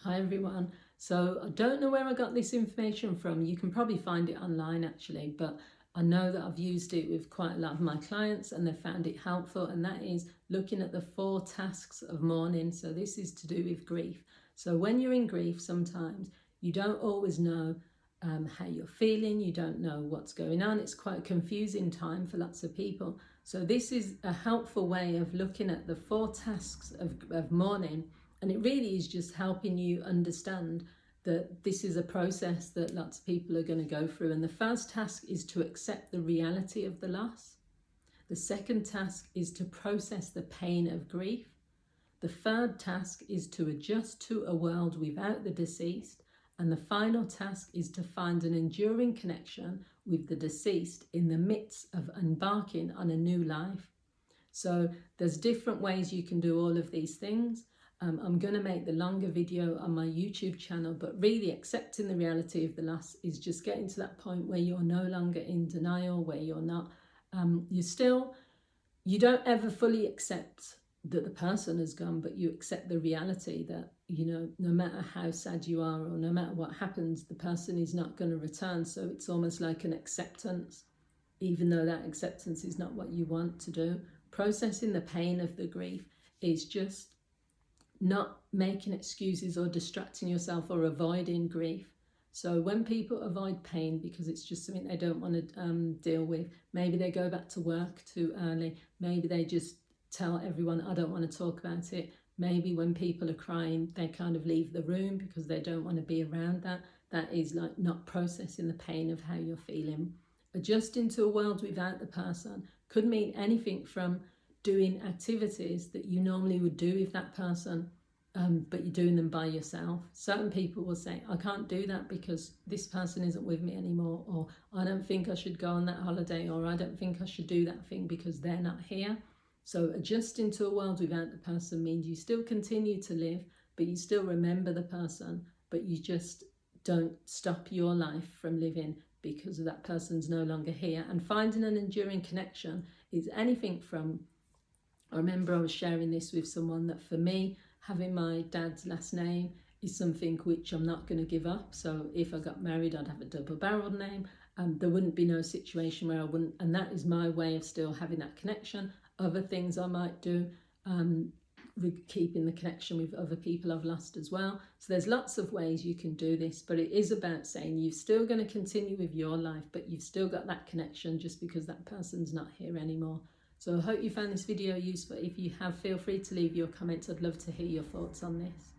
Hi everyone. So I don't know where I got this information from. You can probably find it online actually, but I know that I've used it with quite a lot of my clients and they found it helpful, and that is looking at the 4 tasks of mourning. So this is to do with grief. So when you're in grief, sometimes you don't always know how you're feeling, you don't know what's going on. It's quite a confusing time for lots of people. So this is a helpful way of looking at the 4 tasks of mourning. And it really is just helping you understand that this is a process that lots of people are going to go through. And the first task is to accept the reality of the loss. The second task is to process the pain of grief. The third task is to adjust to a world without the deceased. And the final task is to find an enduring connection with the deceased in the midst of embarking on a new life. So there's different ways you can do all of these things. I'm going to make the longer video on my YouTube channel, but really accepting the reality of the loss is just getting to that point where you're no longer in denial, where you're not, you don't ever fully accept that the person has gone, but you accept the reality that, you know, no matter how sad you are or no matter what happens, the person is not going to return. So it's almost like an acceptance, even though that acceptance is not what you want to do. Processing the pain of the grief is just not making excuses or distracting yourself or avoiding grief. So when people avoid pain because it's just something they don't want to deal with, maybe they go back to work too early, maybe they just tell everyone, I don't want to talk about it. Maybe when people are crying, they kind of leave the room because they don't want to be around that. That is like not processing the pain of how you're feeling. Adjusting to a world without the person could mean anything from doing activities that you normally would do with that person, but you're doing them by yourself. Certain people will say, I can't do that because this person isn't with me anymore, or I don't think I should go on that holiday, or I don't think I should do that thing because they're not here. So adjusting to a world without the person means you still continue to live, but you still remember the person, but you just don't stop your life from living because of that person's no longer here. And finding an enduring connection is anything from, I remember I was sharing this with someone, that for me, having my dad's last name is something which I'm not going to give up. So if I got married, I'd have a double-barreled name. There wouldn't be no situation where I wouldn't, and that is my way of still having that connection. Other things I might do, keeping the connection with other people I've lost as well. So there's lots of ways you can do this, but it is about saying you're still going to continue with your life, but you've still got that connection just because that person's not here anymore. So I hope you found this video useful. If you have, feel free to leave your comments. I'd love to hear your thoughts on this.